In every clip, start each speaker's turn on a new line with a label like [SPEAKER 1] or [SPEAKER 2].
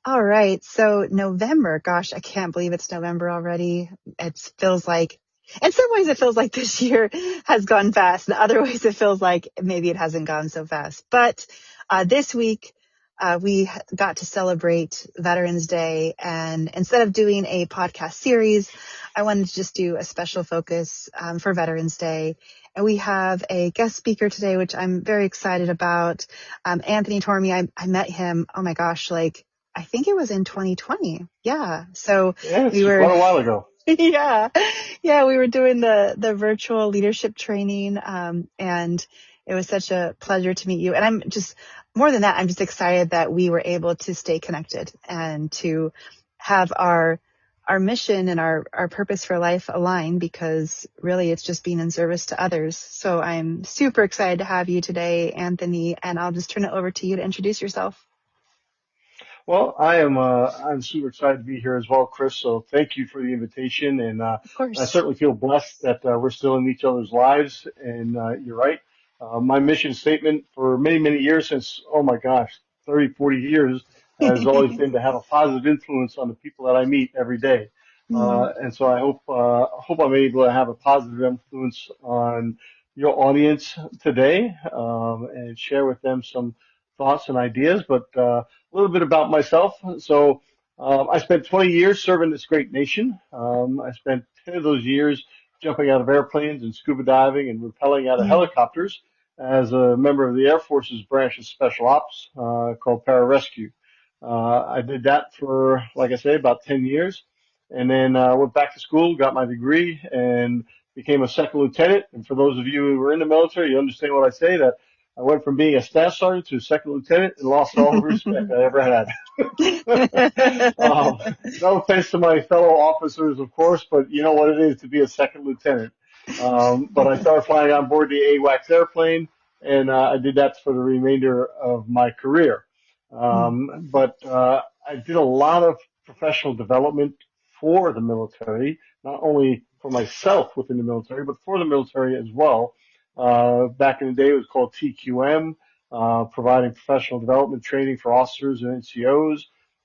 [SPEAKER 1] All right. So November, gosh, I can't believe it's November already. It feels like, in some ways it feels like this year has gone fast. In other ways it feels like maybe it hasn't gone so fast. But this week, we got to celebrate Veterans Day. And instead of doing a podcast series, I wanted to just do a special focus for Veterans Day. And we have a guest speaker today, which I'm very excited about. Anthony Tormey, I met him, oh my gosh, like, I think it was in 2020. Yeah. So
[SPEAKER 2] Yeah,
[SPEAKER 1] we
[SPEAKER 2] it's
[SPEAKER 1] were,
[SPEAKER 2] quite a while ago.
[SPEAKER 1] yeah, yeah, we were doing the virtual leadership training. And it was such a pleasure to meet you. And I'm just, more than that, I'm just excited that we were able to stay connected and to have our mission and our purpose for life align, because really it's just being in service to others. So I'm super excited to have you today, Anthony, and I'll just turn it over to you to introduce yourself.
[SPEAKER 2] Well, I'm super excited to be here as well, Chris. So thank you for the invitation, and
[SPEAKER 1] Of
[SPEAKER 2] I
[SPEAKER 1] course.
[SPEAKER 2] certainly feel blessed that we're still in each other's lives. And you're right. My mission statement for many, many years, since, oh my gosh, 30, 40 years, has always been to have a positive influence on the people that I meet every day.
[SPEAKER 1] Mm,
[SPEAKER 2] And so I hope I'm able to have a positive influence on your audience today, and share with them some thoughts and ideas. But a little bit about myself. So I spent 20 years serving this great nation. I spent 10 of those years jumping out of airplanes and scuba diving and rappelling out of
[SPEAKER 1] mm,
[SPEAKER 2] helicopters as a member of the Air Force's branch of special ops called pararescue. I did that for, like I say, about 10 years, and then went back to school, got my degree, and became a second lieutenant. And for those of you who were in the military, you understand what I say, that I went from being a staff sergeant to a second lieutenant and lost all the respect I ever had. um, no offense to my fellow officers, of course, but you know what it is to be a second lieutenant. But I started flying on board the AWACS airplane, and I did that for the remainder of my career.
[SPEAKER 1] mm,
[SPEAKER 2] But I did a lot of professional development for the military, not only for myself within the military, but for the military as well. Back in the day, it was called TQM, providing professional development training for officers and NCOs,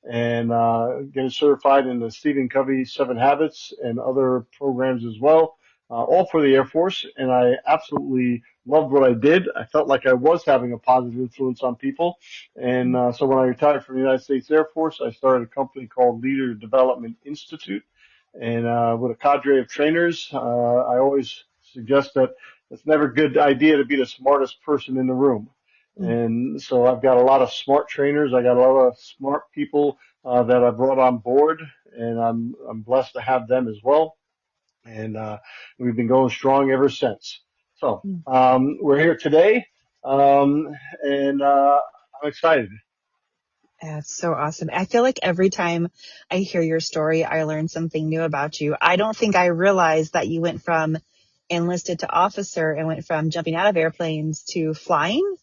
[SPEAKER 2] and getting certified in the Stephen Covey 7 Habits and other programs as well, all for the Air Force. And I absolutely loved what I did. I felt like I was having a positive influence on people. And so when I retired from the United States Air Force, I started a company called Leader Development Institute. And with a cadre of trainers, I always suggest that it's never a good idea to be the smartest person in the room.
[SPEAKER 1] mm.
[SPEAKER 2] And so I've got a lot of smart trainers. I got a lot of smart people that I brought on board, and I'm blessed to have them as well. And we've been going strong ever since. So
[SPEAKER 1] Mm.
[SPEAKER 2] we're here today, um, and I'm excited.
[SPEAKER 1] That's so awesome. I feel like every time I hear your story, I learn something new about you. I don't think I realized that you went from enlisted to officer and went from jumping out of airplanes to flying.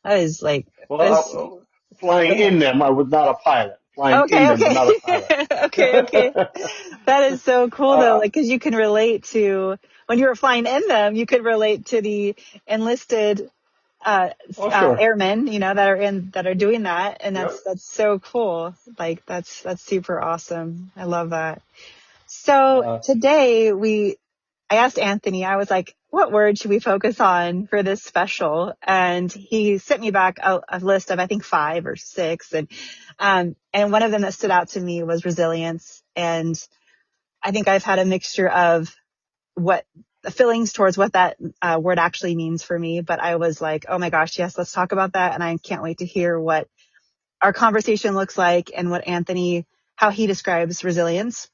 [SPEAKER 1] That is like, that is,
[SPEAKER 2] Well, flying
[SPEAKER 1] go ahead.
[SPEAKER 2] in them, I was not a pilot. Flying in
[SPEAKER 1] Okay,
[SPEAKER 2] them, but
[SPEAKER 1] okay.
[SPEAKER 2] not a pilot.
[SPEAKER 1] Okay, okay. That is so cool though,
[SPEAKER 2] uh,
[SPEAKER 1] like, cause you can relate to, when you were flying in them, you could relate to the enlisted
[SPEAKER 2] sure.
[SPEAKER 1] airmen, that are doing that. And
[SPEAKER 2] Yep.
[SPEAKER 1] that's so cool. Like that's super awesome. I love that. So
[SPEAKER 2] Uh,
[SPEAKER 1] today I asked Anthony, I was like, what word should we focus on for this special? And he sent me back a list of, I think 5 or 6. And one of them that stood out to me was resilience. And I think I've had a mixture of what feelings towards what that word actually means for me. But I was like, oh my gosh, yes, let's talk about that. And I can't wait to hear what our conversation looks like and how he describes resilience.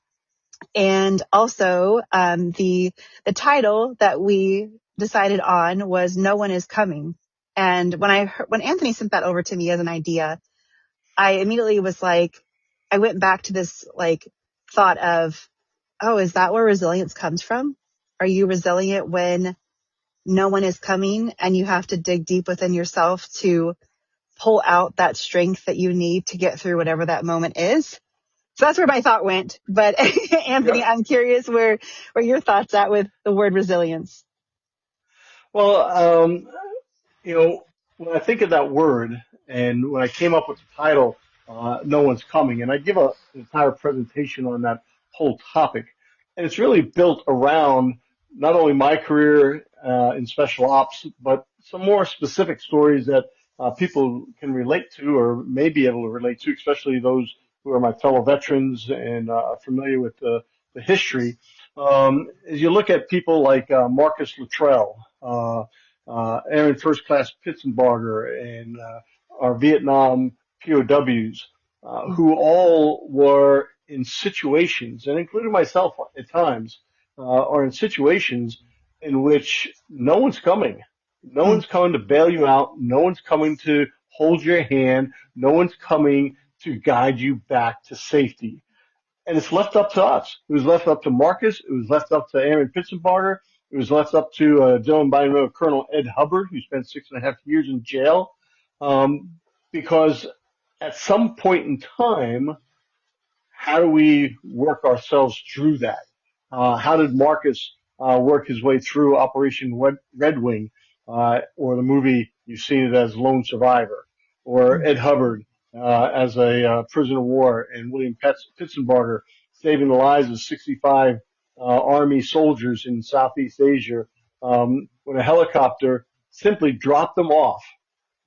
[SPEAKER 1] And also, the title that we decided on was "No One Is Coming." And when Anthony sent that over to me as an idea, I immediately was like, I went back to this like thought of, oh, is that where resilience comes from? Are you resilient when no one is coming and you have to dig deep within yourself to pull out that strength that you need to get through whatever that moment is? So that's where my thought went. But Anthony,
[SPEAKER 2] yep.
[SPEAKER 1] I'm curious where your thoughts at with the word resilience.
[SPEAKER 2] Well, you know, when I think of that word and when I came up with the title, no one's coming. And I give an entire presentation on that whole topic. And it's really built around not only my career in special ops, but some more specific stories that people can relate to or may be able to relate to, especially those who are my fellow veterans and are familiar with the history. As you look at people like Marcus Luttrell, Aaron First Class Pitzenbarger, and our Vietnam POWs, who all were in situations, and including myself at times, are in situations in which no one's coming. No
[SPEAKER 1] Mm,
[SPEAKER 2] one's coming to bail you out. No one's coming to hold your hand. No one's coming to guide you back to safety. And it's left up to us. It was left up to Marcus. It was left up to Aaron Pitzenbarger. It was left up to a gentleman by the name of Colonel Ed Hubbard, who spent 6.5 years in jail, um, because at some point in time, how do we work ourselves through that? How did Marcus work his way through Operation Red Wing, or the movie you've seen it as Lone Survivor, or
[SPEAKER 1] mm,
[SPEAKER 2] Ed Hubbard as a prisoner of war, and William Pitzenbarger saving the lives of 65 Army soldiers in Southeast Asia when a helicopter simply dropped them off.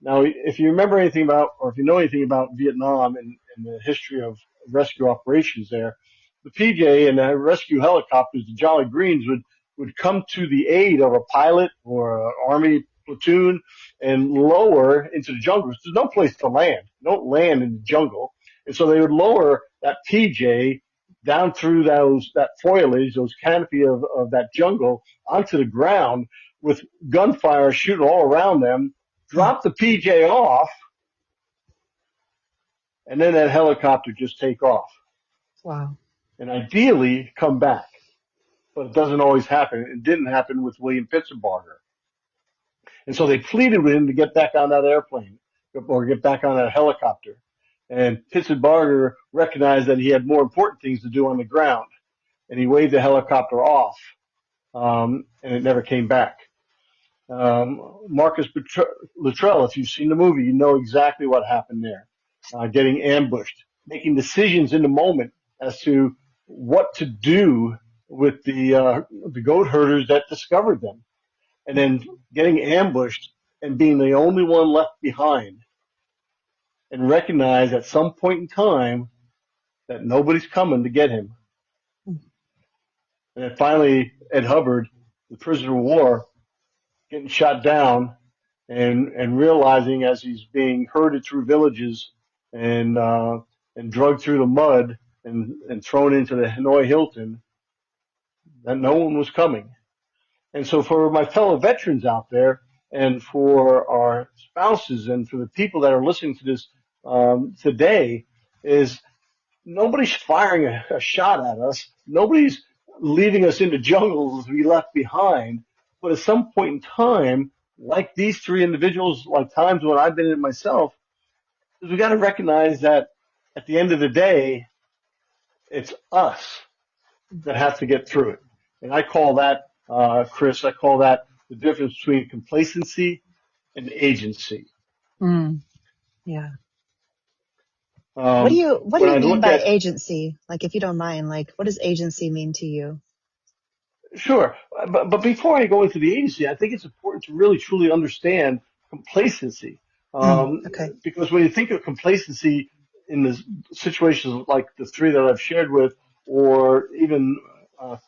[SPEAKER 2] Now, if you remember anything about, or if you know anything about Vietnam and the history of rescue operations there, the PJ and the rescue helicopters, the Jolly Greens, would come to the aid of a pilot or an army platoon and lower into the jungle. There's no place to land. You don't land in the jungle. And so they would lower that PJ down through that foliage, those canopy of that jungle onto the ground with gunfire shooting all around them,
[SPEAKER 1] mm.
[SPEAKER 2] drop the PJ off, and then that helicopter just take off.
[SPEAKER 1] Wow.
[SPEAKER 2] And ideally come back. But it doesn't always happen. It didn't happen with William Pitzenbarger. And so they pleaded with him to get back on that airplane or get back on that helicopter. And Pitzenbarger recognized that he had more important things to do on the ground. And he waved the helicopter off, and it never came back. Marcus Luttrell, if you've seen the movie, you know exactly what happened there. Getting ambushed, making decisions in the moment as to what to do with the goat herders that discovered them, and then getting ambushed and being the only one left behind, and recognize at some point in time that nobody's coming to get him. And then finally, Ed Hubbard, the prisoner of war, getting shot down and realizing as he's being herded through villages and drugged through the mud and thrown into the Hanoi Hilton that no one was coming. And so for my fellow veterans out there and for our spouses and for the people that are listening to this today is nobody's firing a shot at us. Nobody's leaving us into jungles to be left behind. But at some point in time, like these three individuals, like times when I've been in it myself, is we got to recognize that at the end of the day, it's us that have to get through it. And I call that, Chris, I call that the difference between complacency and agency.
[SPEAKER 1] Mm, yeah. What do
[SPEAKER 2] When
[SPEAKER 1] you
[SPEAKER 2] I
[SPEAKER 1] mean
[SPEAKER 2] look
[SPEAKER 1] by
[SPEAKER 2] at
[SPEAKER 1] agency? Like, if you don't mind, like, what does agency mean to you?
[SPEAKER 2] Sure, but before I go into the agency, I think it's important to really truly understand complacency,
[SPEAKER 1] Mm,
[SPEAKER 2] um,
[SPEAKER 1] okay.
[SPEAKER 2] because when you think of complacency in the situations like the three that I've shared with, or even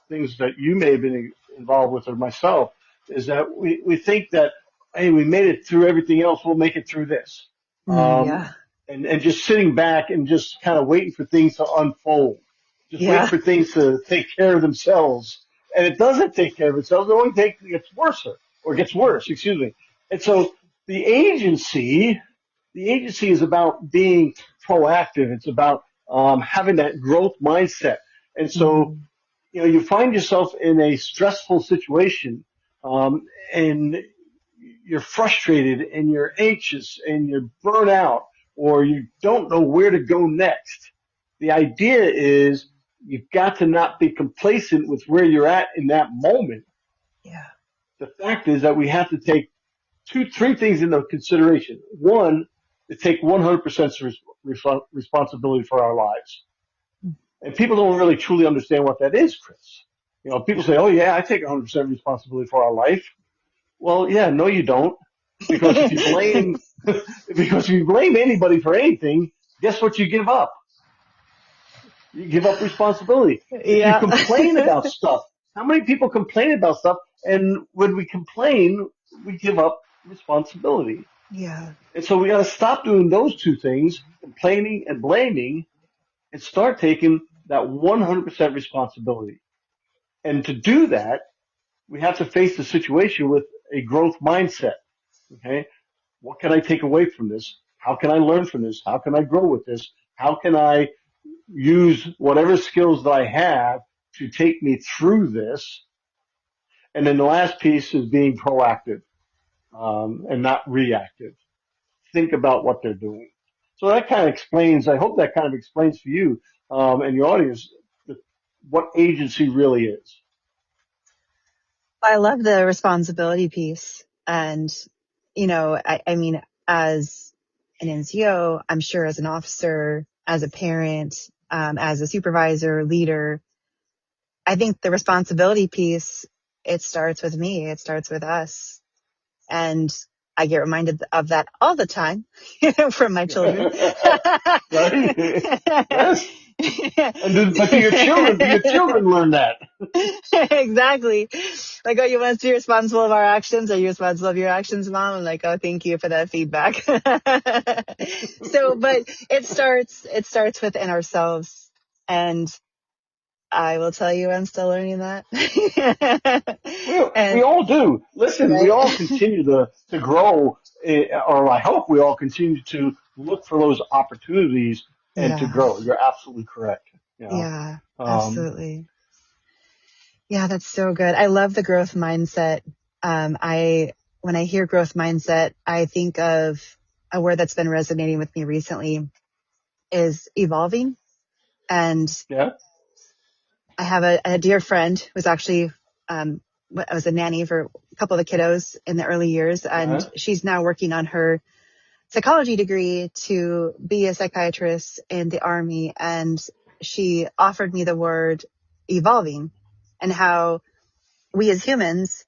[SPEAKER 2] things that you may have been involved with or myself, is that we think that hey, we made it through everything else, we'll make it through this, um,
[SPEAKER 1] Yeah.
[SPEAKER 2] and just sitting back and just kind of waiting for things to unfold, just waiting
[SPEAKER 1] Yeah.
[SPEAKER 2] for things to take care of themselves, and it doesn't take care of itself. It only takes it gets worse or gets worse. Excuse me. And so the agency, the agency is about being proactive. It's about having that growth mindset. And so
[SPEAKER 1] Mm,
[SPEAKER 2] you find yourself in a stressful situation, and you're frustrated and you're anxious and you're burnt out or you don't know where to go next. The idea is you've got to not be complacent with where you're at in that moment.
[SPEAKER 1] yeah.
[SPEAKER 2] The fact is that we have to take three things into consideration. One, to take 100% responsibility for our lives. And people don't really truly understand what that is, Chris. People say, "Oh yeah, I take 100% responsibility for our life." Well, yeah, no, you don't, because if you blame because if you blame anybody for anything, guess what you give up? You give up responsibility. If you
[SPEAKER 1] Yeah.
[SPEAKER 2] complain about stuff, how many people complain about stuff? And when we complain, we give up responsibility.
[SPEAKER 1] Yeah.
[SPEAKER 2] And so we got to stop doing those two things, complaining and blaming, and start taking that 100% responsibility. And to do that, we have to face the situation with a growth mindset. Okay. What can I take away from this? How can I learn from this? How can I grow with this? How can I use whatever skills that I have to take me through this? And then the last piece is being proactive, and not reactive. Think about what they're doing. So that kind of explains, I hope that kind of explains for you, and your audience, the, what agency really is.
[SPEAKER 1] I love the responsibility piece. And, I mean, as an NCO, I'm sure as an officer, as a parent, as a supervisor, leader, I think the responsibility piece, it starts with me. It starts with us. And I get reminded of that all the time from my children.
[SPEAKER 2] Right? Yes. But do your children learn that?
[SPEAKER 1] Exactly. Like, oh, you want us to be responsible of our actions? Are you responsible of your actions, Mom? I'm like, oh, thank you for that feedback. So, but it starts within ourselves. And I will tell you, I'm still learning that.
[SPEAKER 2] We
[SPEAKER 1] And
[SPEAKER 2] all do. Listen, we
[SPEAKER 1] right.
[SPEAKER 2] all continue to grow, or I hope we all continue to look for those opportunities and to
[SPEAKER 1] Yeah.
[SPEAKER 2] grow. You're absolutely correct. You know,
[SPEAKER 1] Yeah,
[SPEAKER 2] um,
[SPEAKER 1] absolutely. Yeah, that's so good. I love the growth mindset. When I hear growth mindset, I think of a word that's been resonating with me recently is evolving. And
[SPEAKER 2] yeah,
[SPEAKER 1] I have a dear friend who's actually, I was a nanny for a couple of the kiddos in the early years, and
[SPEAKER 2] uh-huh.
[SPEAKER 1] she's now working on her psychology degree to be a psychiatrist in the Army. And she offered me the word evolving, and how we as humans,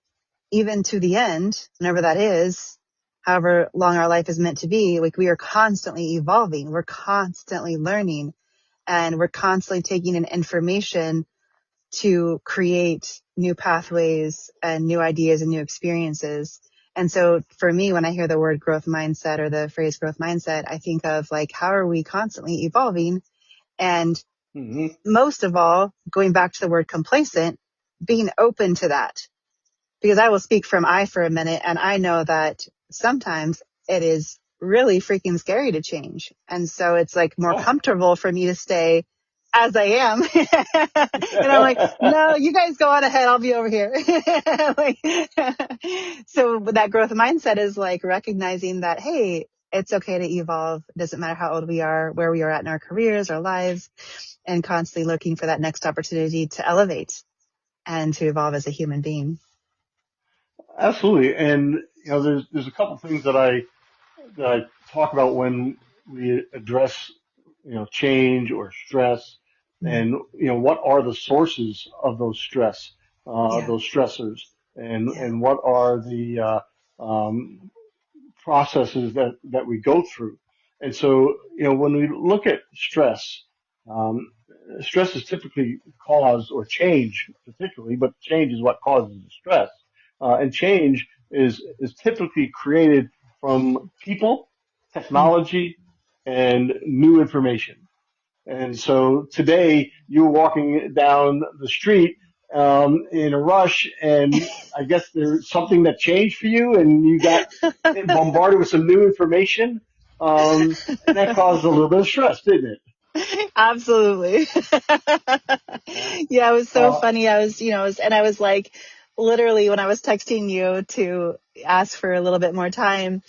[SPEAKER 1] even to the end, whenever that is, however long our life is meant to be, like, we are constantly evolving. We're constantly learning, and we're constantly taking in information to create new pathways and new ideas and new experiences. And so for me, when I hear the word growth mindset or the phrase growth mindset, I think of, like, how are we constantly evolving? And
[SPEAKER 2] Hmm.
[SPEAKER 1] most of all, going back to the word complacent, being open to that. Because I will speak from I for a minute, and I know that sometimes it is really freaking scary to change. And so it's like more
[SPEAKER 2] Oh.
[SPEAKER 1] comfortable for me to stay as I am. And I'm like, no, you guys go on ahead. I'll be over here. Like, so that growth mindset is like recognizing that, hey, it's okay to evolve. It doesn't matter how old we are, where we are at in our careers, our lives, and constantly looking for that next opportunity to elevate and to evolve as a human being.
[SPEAKER 2] Absolutely. And there's a couple things that I talk about when we address change or stress,
[SPEAKER 1] Mm.
[SPEAKER 2] and what are the sources of
[SPEAKER 1] Yeah.
[SPEAKER 2] those stressors,
[SPEAKER 1] Yeah.
[SPEAKER 2] and what are the processes that we go through. And so, when we look at stress, um, stress is typically caused, or change particularly, but change is what causes the stress. And change is typically created from people,
[SPEAKER 1] Mm.
[SPEAKER 2] technology, and new information. And so today you were walking down the street in a rush, and I guess there's something that changed for you, and you got bombarded with some new information, and that caused a little bit of stress, didn't it?
[SPEAKER 1] Absolutely.
[SPEAKER 2] Yeah.
[SPEAKER 1] Yeah, it was so
[SPEAKER 2] Uh,
[SPEAKER 1] funny. And I was like, literally, when I was texting you to ask for a little bit more time,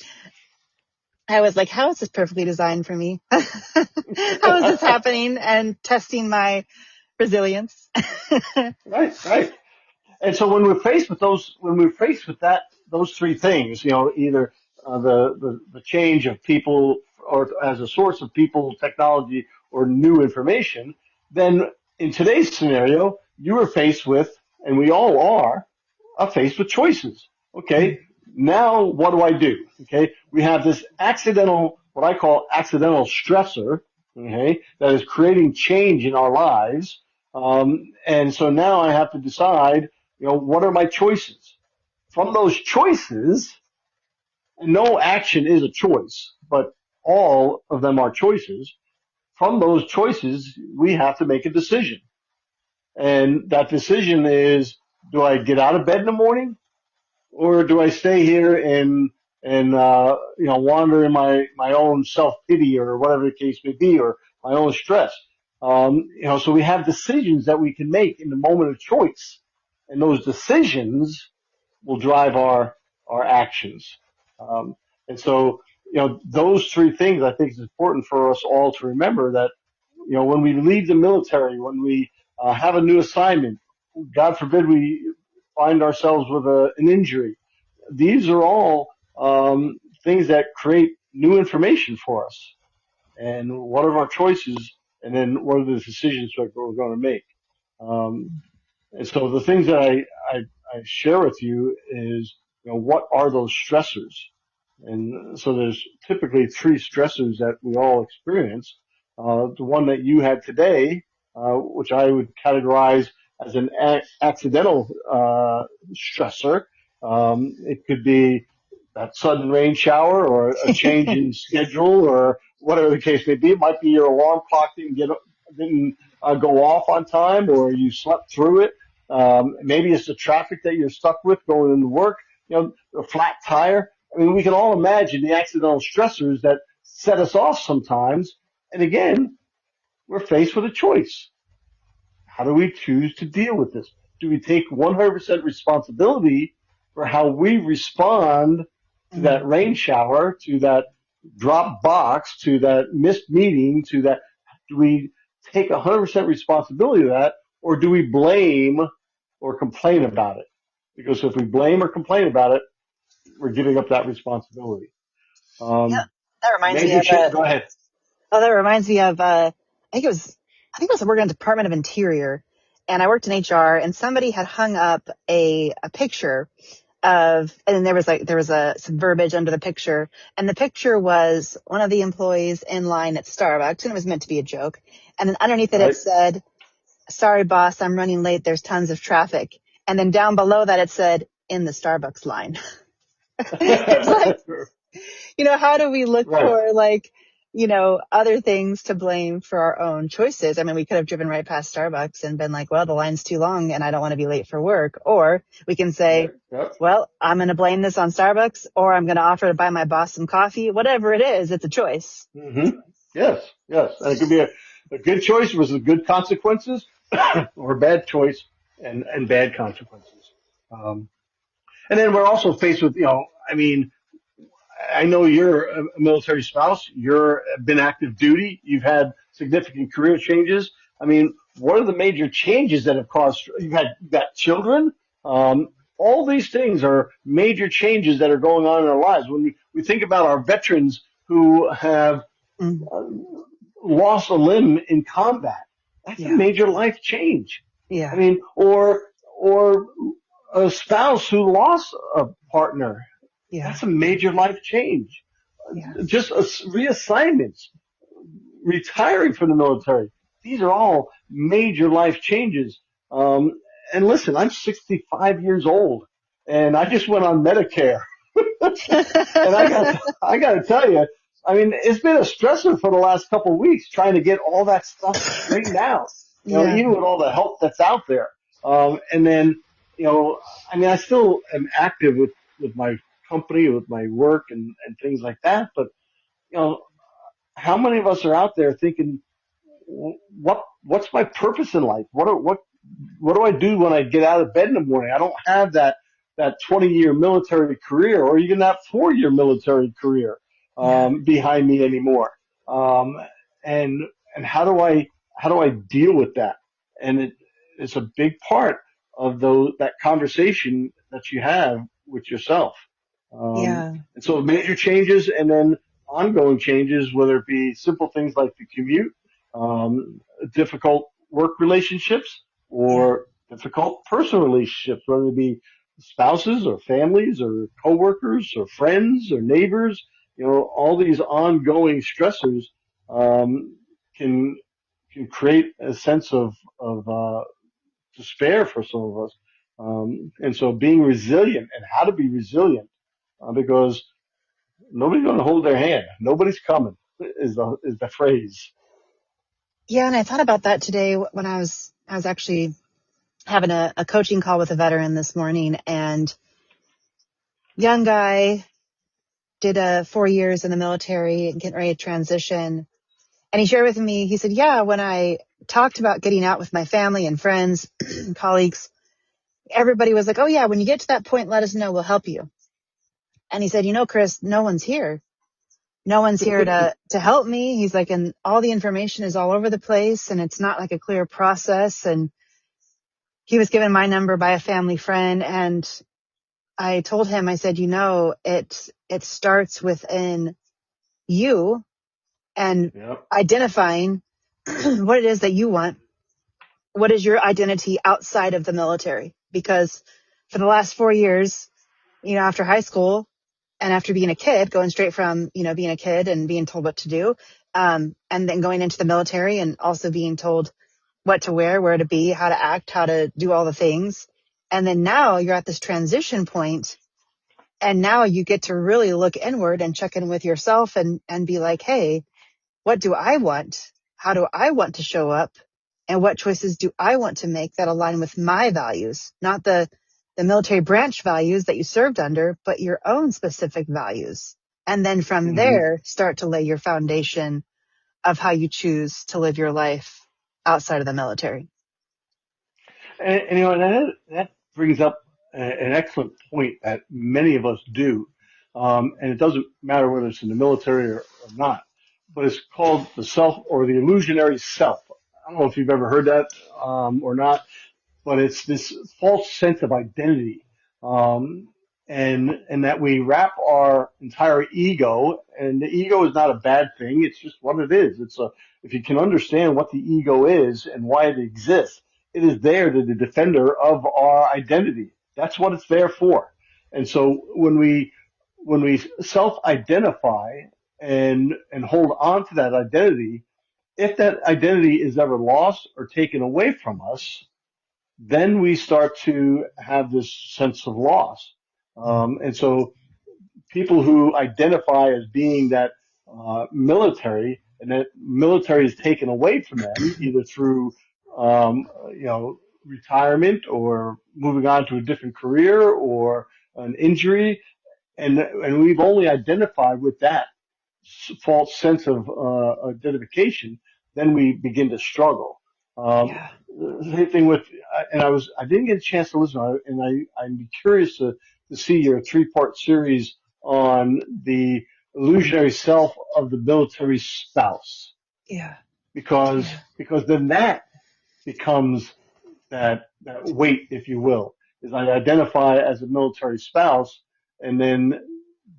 [SPEAKER 1] I was like, how is this perfectly designed for me? How is this happening? And testing my resilience.
[SPEAKER 2] right, right. And so when we're faced with those three things, either the change of people or as a source of people, technology, or new information, then in today's scenario, you are faced with, and we all are faced with choices. Okay, now what do I do? Okay, we have this accidental, what I call accidental stressor, okay, that is creating change in our lives. And so now I have to decide, what are my choices? From those choices, and no action is a choice, but all of them are choices. From those choices, we have to make a decision. And that decision is, do I get out of bed in the morning, or do I stay here and wander in my own self pity or whatever the case may be, or my own stress? So we have decisions that we can make in the moment of choice, and those decisions will drive our actions. Um, and so, those three things I think is important for us all to remember, that, when we leave the military, when we have a new assignment, God forbid we find ourselves with an injury. These are all things that create new information for us. And what are our choices? And then what are the decisions that we're going to make? Um, and so the things that I share with you is, what are those stressors? And so there's typically three stressors that we all experience. The one that you had today, which I would categorize as an accidental stressor. It could be that sudden rain shower, or a change in schedule, or whatever the case may be. It might be your alarm clock didn't go off on time, or you slept through it. Maybe it's the traffic that you're stuck with going into work. A flat tire. I mean, we can all imagine the accidental stressors that set us off sometimes. And again, we're faced with a choice. How do we choose to deal with this? Do we take 100% responsibility for how we respond to that rain shower, to that drop box, to that missed meeting, to that? Do we take 100% responsibility of that, or do we blame or complain about it? Because if we blame or complain about it, we're giving up that responsibility.
[SPEAKER 1] Yeah, that reminds me
[SPEAKER 2] Major
[SPEAKER 1] of
[SPEAKER 2] change. Go ahead.
[SPEAKER 1] oh, that reminds me of I think it was working in the Department of Interior, and I worked in HR, and somebody had hung up a picture of, and then there was some verbiage under the picture, and the picture was one of the employees in line at Starbucks, and it was meant to be a joke. And then underneath it, it
[SPEAKER 2] Right.
[SPEAKER 1] said, "Sorry, boss, I'm running late. There's tons of traffic." And then down below that, it said, "In the Starbucks line." It's like, how do we look
[SPEAKER 2] Right.
[SPEAKER 1] for other things to blame for our own choices? I mean, we could have driven right past Starbucks and been like, well, the line's too long and I don't want to be late for work. Or we can say,
[SPEAKER 2] Yep.
[SPEAKER 1] well, I'm going to blame this on Starbucks, or I'm going to offer to buy my boss some coffee. Whatever it is, it's a choice.
[SPEAKER 2] Mm-hmm. Yes. Yes. And it could be a good choice with good consequences, or a bad choice and bad consequences. Um, and then we're also faced with, I mean, I know you're a military spouse. You're been active duty. You've had significant career changes. I mean, what are the major changes that have caused? You've got children. All these things are major changes that are going on in our lives. When we think about our veterans who have
[SPEAKER 1] Mm,
[SPEAKER 2] uh, lost a limb in combat, that's a
[SPEAKER 1] yeah.
[SPEAKER 2] major life change. I
[SPEAKER 1] Yeah.
[SPEAKER 2] mean, or a spouse who lost a partner,
[SPEAKER 1] Yeah.
[SPEAKER 2] that's a major life change.
[SPEAKER 1] Yeah.
[SPEAKER 2] Just reassignments, retiring from the military. These are all major life changes. Um, and listen, I'm 65 years old, and I just went on Medicare, and I got to tell you, I mean, it's been a stressor for the last couple of weeks trying to get all that stuff straightened out.
[SPEAKER 1] Yeah.
[SPEAKER 2] Even with all the help that's out there. And then, I mean, I still am active with my company, with my work and things like that. But, how many of us are out there thinking, what's my purpose in life? What do I do when I get out of bed in the morning? I don't have that 20-year military career, or even that 4-year military career,
[SPEAKER 1] Yeah.
[SPEAKER 2] behind me anymore. Um, and, and how do I deal with that? And it's a big part of that conversation that you have with yourself.
[SPEAKER 1] Yeah.
[SPEAKER 2] And so major changes, and then ongoing changes, whether it be simple things like the commute, difficult work relationships,
[SPEAKER 1] Yeah.
[SPEAKER 2] or difficult personal relationships, whether it be spouses or families or coworkers or friends or neighbors. All these ongoing stressors um, can can create a sense of despair for some of us. And so being resilient and how to be resilient, because nobody's going to hold their hand. Nobody's coming is the phrase.
[SPEAKER 1] Yeah. And I thought about that today when I was actually having a coaching call with a veteran this morning, and young guy did 4 years in the military and getting ready to transition. And he shared with me, he said, yeah, when I talked about getting out with my family and friends, colleagues, everybody was like, oh yeah, when you get to that point, let us know, we'll help you. And he said, Chris, no one's here. No one's here to help me. He's like, and all the information is all over the place and it's not like a clear process. And he was given my number by a family friend. And I told him, I said, it starts within you and
[SPEAKER 2] Yep.
[SPEAKER 1] identifying what it is that you want. What is your identity outside of the military? Because for the last 4 years, after high school and after being a kid, going straight from, being a kid and being told what to do, and then going into the military and also being told what to wear, where to be, how to act, how to do all the things. And then now you're at this transition point, and now you get to really look inward and check in with yourself and be like, hey, what do I want? How do I want to show up? And what choices do I want to make that align with my values, not the military branch values that you served under, but your own specific values. And then from
[SPEAKER 2] hmm
[SPEAKER 1] there, start to lay your foundation of how you choose to live your life outside of the military.
[SPEAKER 2] and that brings up an excellent point that many of us do, and it doesn't matter whether it's in the military or not, but it's called the self or the illusionary self. I don't know if you've ever heard that or not, but it's this false sense of identity, um, and that we wrap our entire ego. And the ego is not a bad thing; it's just what it is. If you can understand what the ego is and why it exists, it is there to the defender of our identity. That's what it's there for. And so when we self-identify and hold on to that identity, if that identity is ever lost or taken away from us, then we start to have this sense of loss. And so people who identify as being that military, and that military is taken away from them either through um, you know retirement or moving on to a different career or an injury, and we've only identified with that false sense of identification, then we begin to struggle. Um,
[SPEAKER 1] Yeah.
[SPEAKER 2] Same thing with, and I didn't get a chance to listen, and I'd be curious to see your three-part series on the illusionary self of the military spouse,
[SPEAKER 1] Yeah.
[SPEAKER 2] because
[SPEAKER 1] Yeah.
[SPEAKER 2] because then that becomes that weight, if you will, is I identify as a military spouse, and then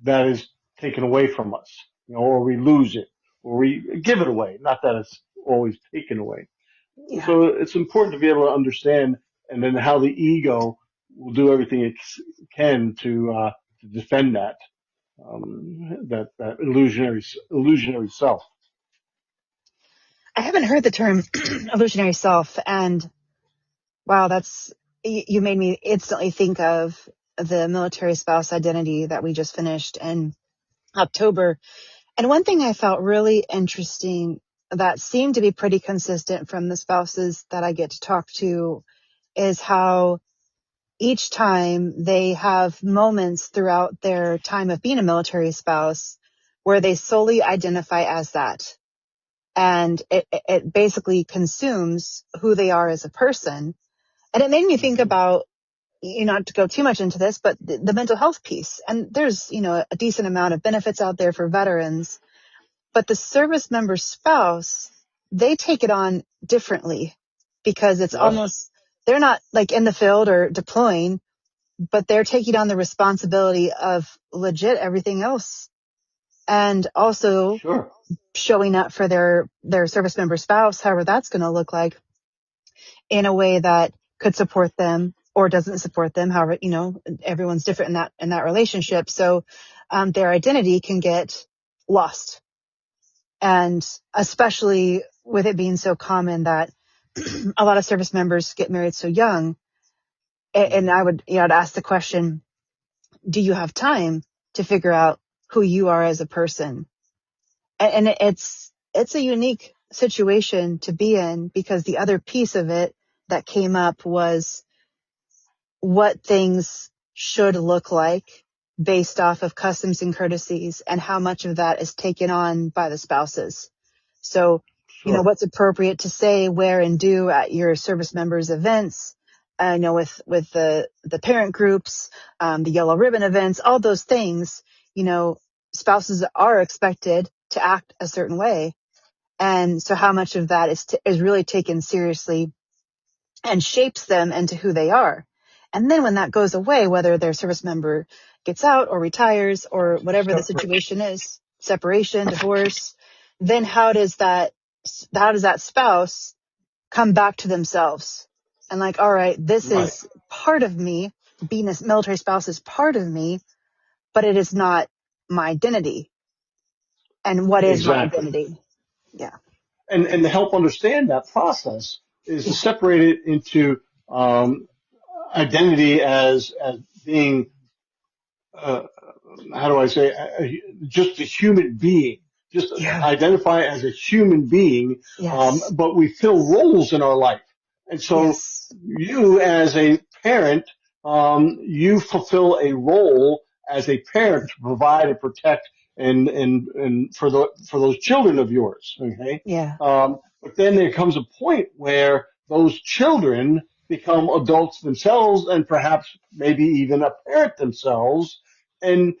[SPEAKER 2] that is taken away from us, or we lose it, or we give it away. Not that it's always taken away.
[SPEAKER 1] Yeah.
[SPEAKER 2] So it's important to be able to understand, and then how the ego will do everything it can to defend that illusionary self.
[SPEAKER 1] I haven't heard the term illusionary self. And wow, you made me instantly think of the military spouse identity that we just finished in October. And one thing I felt really interesting that seemed to be pretty consistent from the spouses that I get to talk to is how each time they have moments throughout their time of being a military spouse where they solely identify as that. And it basically consumes who they are as a person. And it made me think
[SPEAKER 2] hmm
[SPEAKER 1] about, not to go too much into this, but the mental health piece. And there's, a decent amount of benefits out there for veterans, but the service member spouse, they take it on differently because it's
[SPEAKER 2] Yes.
[SPEAKER 1] almost, they're not like in the field or deploying, but they're taking on the responsibility of legit everything else and also
[SPEAKER 2] Sure.
[SPEAKER 1] showing up for their service member spouse, however that's going to look like, in a way that could support them or doesn't support them. However, everyone's different in that relationship. So, their identity can get lost. And especially with it being so common that a lot of service members get married so young. And I would, I'd ask the question, do you have time to figure out who you are as a person? And it's a unique situation to be in, because the other piece of it that came up was what things should look like based off of customs and courtesies, and how much of that is taken on by the spouses. So,
[SPEAKER 2] Sure.
[SPEAKER 1] what's appropriate to say, wear, and do at your service members' events. I know with the parent groups, the yellow ribbon events, all those things, spouses are expected to act a certain way. And so how much of that is really taken seriously and shapes them into who they are. And then when that goes away, whether their service member gets out or retires or whatever the
[SPEAKER 2] Separate.
[SPEAKER 1] situation is, separation, divorce, then how does that spouse come back to themselves and like, all right, this
[SPEAKER 2] Right.
[SPEAKER 1] is part of me. Being a military spouse is part of me, but it is not my identity. And what is my
[SPEAKER 2] Exactly.
[SPEAKER 1] identity? Yeah.
[SPEAKER 2] And to help understand that process is to
[SPEAKER 1] Yeah.
[SPEAKER 2] separate it into identity as being uh, how do I say, just a human being, just
[SPEAKER 1] Yeah.
[SPEAKER 2] identify as a human being,
[SPEAKER 1] Yes.
[SPEAKER 2] but we fill roles in our life. And so
[SPEAKER 1] Yes.
[SPEAKER 2] you as a parent, you fulfill a role as a parent to provide and protect and for those children of yours. Okay.
[SPEAKER 1] Yeah.
[SPEAKER 2] But then there comes a point where those children become adults themselves and perhaps maybe even a parent themselves. And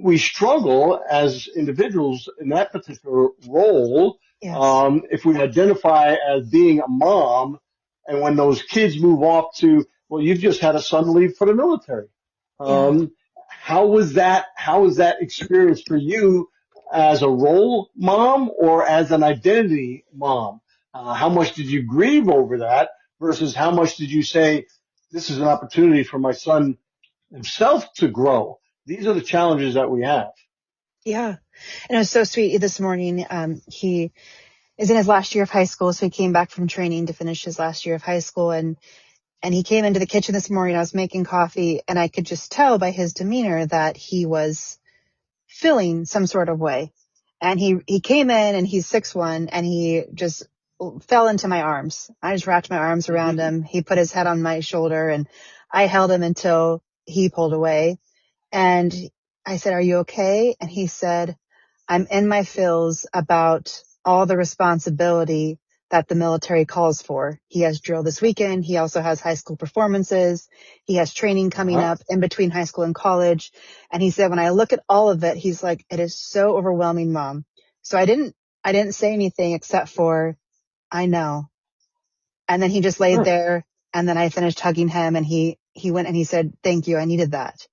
[SPEAKER 2] we struggle as individuals in that particular role
[SPEAKER 1] Yes.
[SPEAKER 2] if we identify as being a mom, and when those kids move off to, well, you've just had a son leave for the military.
[SPEAKER 1] Yeah.
[SPEAKER 2] Um, how was that? How was that experience for you as a role mom or as an identity mom? How much did you grieve over that versus how much did you say, this is an opportunity for my son himself to grow? These are the challenges that we have.
[SPEAKER 1] Yeah. And it was so sweet this morning. He is in his last year of high school. So he came back from training to finish his last year of high school. And he came into the kitchen this morning. I was making coffee, and I could just tell by his demeanor that he was feeling some sort of way. And he came in, and he's 6'1", and he just fell into my arms. I just wrapped my arms around
[SPEAKER 2] Mm-hmm.
[SPEAKER 1] him. He put his head on my shoulder, and I held him until he pulled away. And I said, "Are you okay?" And he said, "I'm in my feels about all the responsibility that the military calls for. He has drill this weekend. He also has high school performances. He has training coming
[SPEAKER 2] Uh-huh.
[SPEAKER 1] up in between high school and college." And he said, when I look at all of it, he's like, "It is so overwhelming, Mom." So I didn't say anything except for, "I know." And then he just laid
[SPEAKER 2] Sure.
[SPEAKER 1] there, and then I finished hugging him, and he went and he said, "Thank you. I needed that."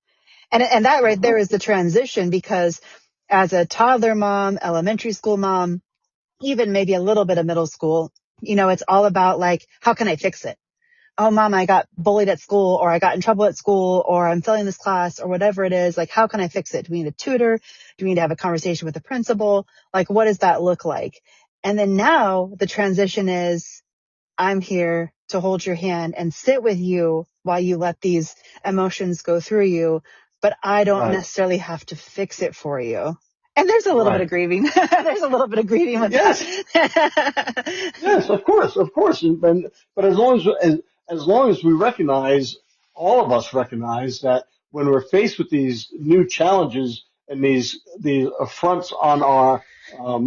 [SPEAKER 1] And that right there
[SPEAKER 2] Uh-huh.
[SPEAKER 1] is the transition, because as a toddler mom, elementary school mom, even maybe a little bit of middle school, it's all about like, how can I fix it? Oh, Mom, I got bullied at school, or I got in trouble at school, or I'm failing this class, or whatever it is. Like, how can I fix it? Do we need a tutor? Do we need to have a conversation with the principal? Like, what does that look like? And then now the transition is, I'm here to hold your hand and sit with you while you let these emotions go through you, but I don't
[SPEAKER 2] Right.
[SPEAKER 1] necessarily have to fix it for you. And there's a little bit of
[SPEAKER 2] Right.
[SPEAKER 1] grieving. There's a little bit of grieving with
[SPEAKER 2] Yes.
[SPEAKER 1] that.
[SPEAKER 2] Yes. Of course. But as long as we recognize, all of us recognize that when we're faced with these new challenges and these affronts on our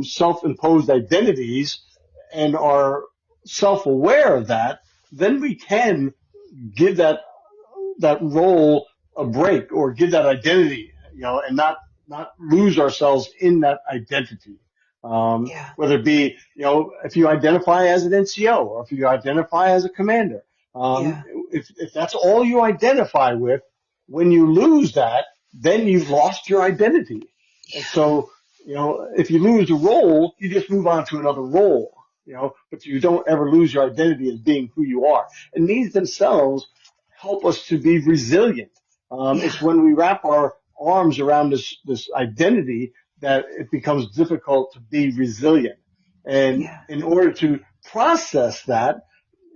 [SPEAKER 2] self-imposed identities and are self-aware of that, then we can give that role a break or give that identity, and not lose ourselves in that identity.
[SPEAKER 1] Yeah.
[SPEAKER 2] Whether it be, if you identify as an NCO or if you identify as a commander, um,
[SPEAKER 1] Yeah.
[SPEAKER 2] if that's all you identify with, when you lose that, then you've lost your identity. And so, if you lose a role, you just move on to another role, but you don't ever lose your identity as being who you are. And these themselves help us to be resilient.
[SPEAKER 1] Yeah.
[SPEAKER 2] It's when we wrap our arms around this identity that it becomes difficult to be resilient. And
[SPEAKER 1] Yeah.
[SPEAKER 2] in order to process that,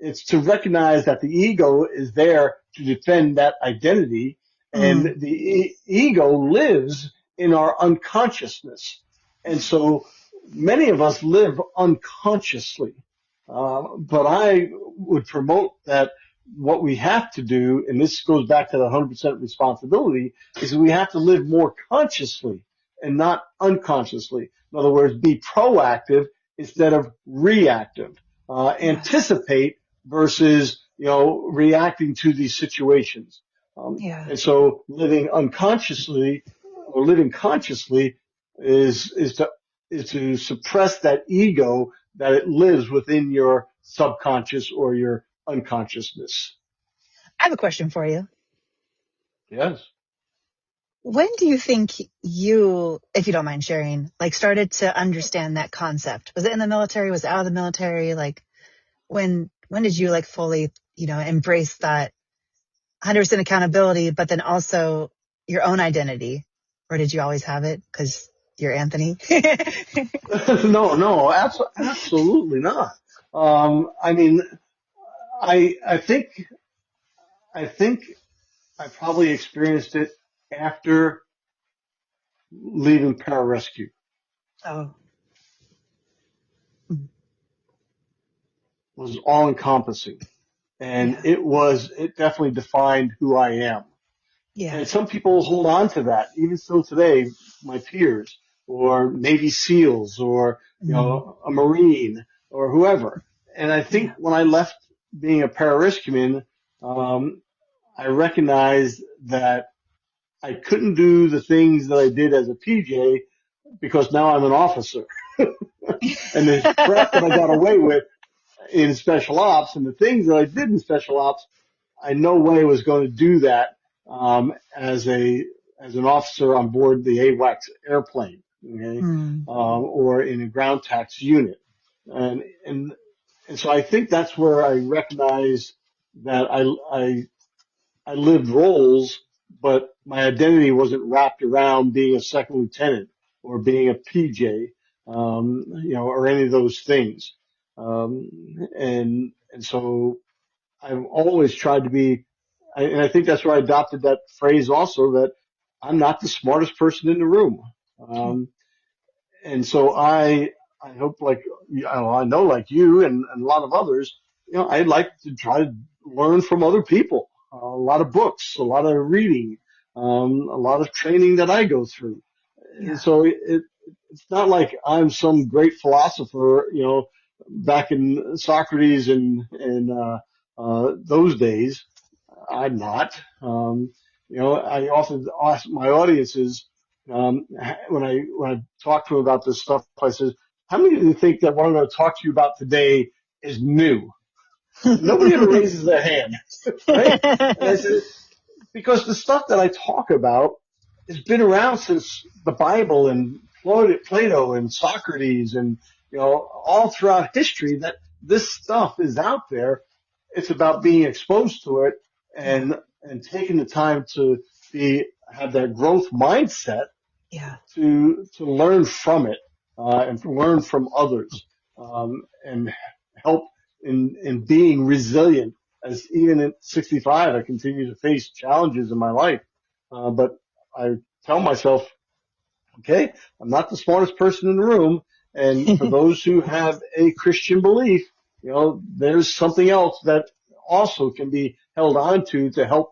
[SPEAKER 2] it's to recognize that the ego is there to defend that identity,
[SPEAKER 1] Mm.
[SPEAKER 2] and the ego lives in our unconsciousness. And so many of us live unconsciously. But I would promote that what we have to do, and this goes back to the 100% responsibility, is that we have to live more consciously and not unconsciously. In other words, be proactive instead of reactive.
[SPEAKER 1] Yes.
[SPEAKER 2] Anticipate versus, reacting to these situations.
[SPEAKER 1] Yeah.
[SPEAKER 2] And so living unconsciously or living consciously is to suppress that ego that it lives within your subconscious or your unconsciousness.
[SPEAKER 1] I have a question for you.
[SPEAKER 2] Yes.
[SPEAKER 1] When do you think you, if you don't mind sharing, like started to understand that concept? Was it in the military? Was it out of the military? Like when did you like fully, embrace that 100% accountability, but then also your own identity? Or did you always have it because you're Anthony?
[SPEAKER 2] No, absolutely not. I mean, I think I probably experienced it after leaving pararescue.
[SPEAKER 1] Oh, mm,
[SPEAKER 2] Was all encompassing, and
[SPEAKER 1] yeah,
[SPEAKER 2] it definitely defined who I am.
[SPEAKER 1] yeah,
[SPEAKER 2] And some people hold on to that, even still today, my peers, or Navy SEALs, or,
[SPEAKER 1] mm,
[SPEAKER 2] a Marine, or whoever. And I think
[SPEAKER 1] yeah,
[SPEAKER 2] when I left being a pararescueman, I recognized that I couldn't do the things that I did as a PJ because now I'm an officer. And the crap that I got away with in special ops and the things that I did in special ops, I no way was going to do that as an officer on board the AWACS airplane, okay,
[SPEAKER 1] mm,
[SPEAKER 2] or in a ground tax unit, and and and so I think that's where I recognize that I lived roles, but my identity wasn't wrapped around being a second lieutenant or being a PJ, or any of those things, and so I've always tried to be, and I think that's where I adopted that phrase also, that I'm not the smartest person in the room. Um, and so I hope like, I know like you and a lot of others, I like to try to learn from other people, a lot of books, a lot of reading, a lot of training that I go through. And
[SPEAKER 1] yeah,
[SPEAKER 2] so it's not like I'm some great philosopher, back in Socrates and those days. I'm not. I often ask my audiences, when I talk to them about this stuff, I says, how many of you think that what I'm going to talk to you about today is new? And nobody ever raises their hand, right? And I said, because the stuff that I talk about has been around since the Bible and Plato and Socrates and, all throughout history, that this stuff is out there. It's about being exposed to it
[SPEAKER 1] yeah,
[SPEAKER 2] and taking the time to have that growth mindset
[SPEAKER 1] yeah,
[SPEAKER 2] to learn from it, and to learn from others, and help in being resilient. As even at 65, I continue to face challenges in my life, but I tell myself, okay, I'm not the smartest person in the room. And for those who have a Christian belief, there's something else that also can be held on to help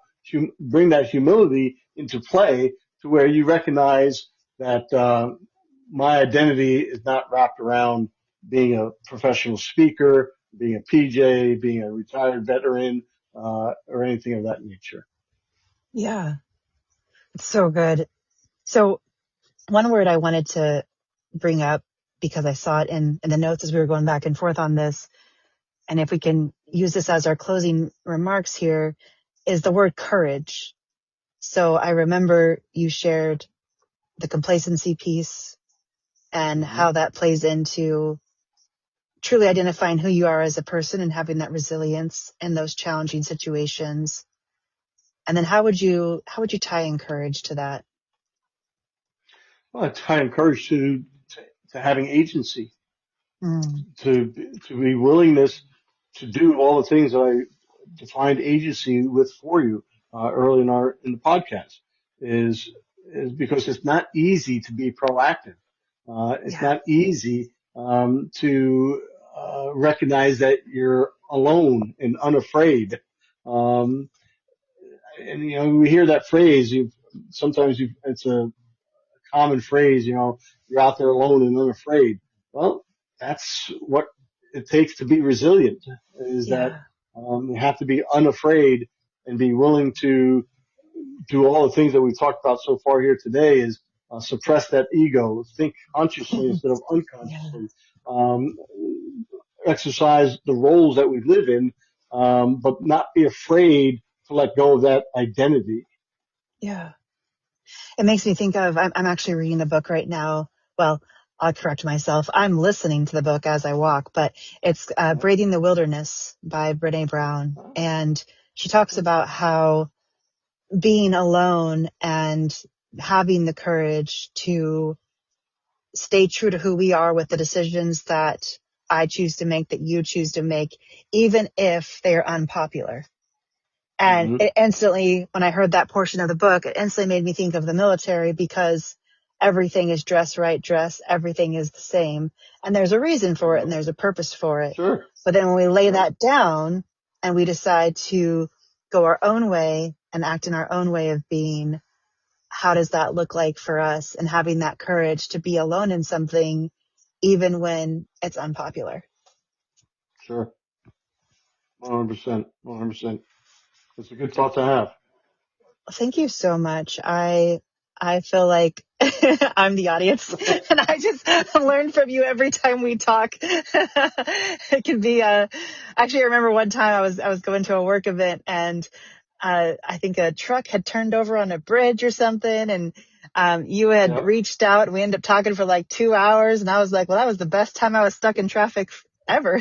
[SPEAKER 2] bring that humility into play, to where you recognize that my identity is not wrapped around being a professional speaker, being a PJ, being a retired veteran, or anything of that nature.
[SPEAKER 1] yeah. It's so good. So one word I wanted to bring up because I saw it in the notes as we were going back and forth on this, and if we can use this as our closing remarks here, is the word courage. So I remember you shared the complacency piece and
[SPEAKER 2] Hmm.
[SPEAKER 1] how that plays into truly identifying who you are as a person and having that resilience in those challenging situations. And then how would you tie encourage to that?
[SPEAKER 2] Well, I try to encourage to having agency,
[SPEAKER 1] Mm,
[SPEAKER 2] to be willingness to do all the things that I defined agency with for you early in the podcast is is because it's not easy to be proactive. It's
[SPEAKER 1] yeah,
[SPEAKER 2] not easy to recognize that you're alone and unafraid. Um, and you know we hear that phrase. It's a common phrase. You know, you're out there alone and unafraid. Well, that's what it takes to be resilient. Is that
[SPEAKER 1] yeah,
[SPEAKER 2] you have to be unafraid and be willing to do all the things that we've talked about so far here today. Is suppress that ego, think consciously instead of
[SPEAKER 1] yeah,
[SPEAKER 2] unconsciously, um, exercise the roles that we live in, but not be afraid to let go of that identity.
[SPEAKER 1] yeah. It makes me think of, I'm actually reading the book right now. Well, I'll correct myself. I'm listening to the book as I walk, but it's
[SPEAKER 2] Uh,
[SPEAKER 1] Braving the Wilderness by Brene Brown. And she talks about how being alone and having the courage to stay true to who we are with the decisions that I choose to make, that you choose to make, even if they're unpopular. And
[SPEAKER 2] mm-hmm.
[SPEAKER 1] it instantly, when I heard that portion of the book, it instantly made me think of the military because everything is dress, everything is the same. And there's a reason for it and
[SPEAKER 2] Mm-hmm.
[SPEAKER 1] there's a purpose for it.
[SPEAKER 2] Sure,
[SPEAKER 1] But then when we lay
[SPEAKER 2] sure,
[SPEAKER 1] that down and we decide to go our own way and act in our own way of being, how does that look like for us? And having that courage to be alone in something, even when it's unpopular.
[SPEAKER 2] sure. 100%. 100%. It's a good thought to have.
[SPEAKER 1] Thank you so much. I feel like I'm the audience and I just learn from you every time we talk. It can be actually I remember one time I was going to a work event and I think a truck had turned over on a bridge or something and you had
[SPEAKER 2] Yep.
[SPEAKER 1] reached out and we ended up talking for like 2 hours and I was like, well, that was the best time I was stuck in traffic ever.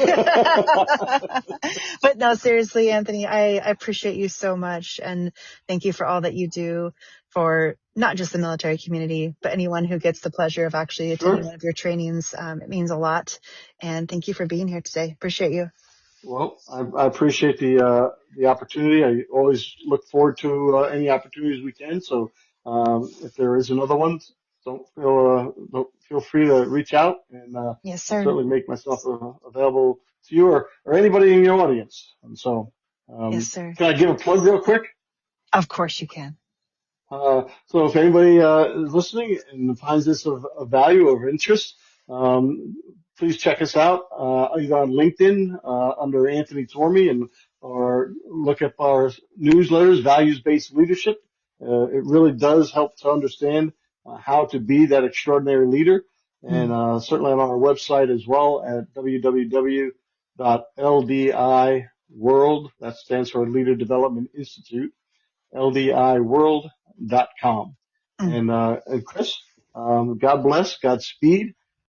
[SPEAKER 1] But no, seriously, Anthony, I appreciate you so much. And thank you for all that you do for not just the military community, but anyone who gets the pleasure of actually attending
[SPEAKER 2] Sure.
[SPEAKER 1] one of your trainings. It means a lot. And thank you for being here today. Appreciate you.
[SPEAKER 2] Well, I appreciate the opportunity. I always look forward to any opportunities we can. So if there is another one, don't feel free to reach out, and
[SPEAKER 1] Yes,
[SPEAKER 2] I'll
[SPEAKER 1] sir.
[SPEAKER 2] certainly make myself available to you or anybody in your audience. And so,
[SPEAKER 1] Yes, sir.
[SPEAKER 2] can I give a plug real quick?
[SPEAKER 1] Of course you can.
[SPEAKER 2] So if anybody is listening and finds this of value or of interest, please check us out either on LinkedIn under Anthony Tormey and or look up our newsletters, Values-Based Leadership. It really does help to understand how to be that extraordinary leader, and
[SPEAKER 1] Mm,
[SPEAKER 2] certainly on our website as well at www.ldiworld. That stands for Leader Development Institute ldiworld.com.
[SPEAKER 1] mm.
[SPEAKER 2] And Chris, God bless, Godspeed,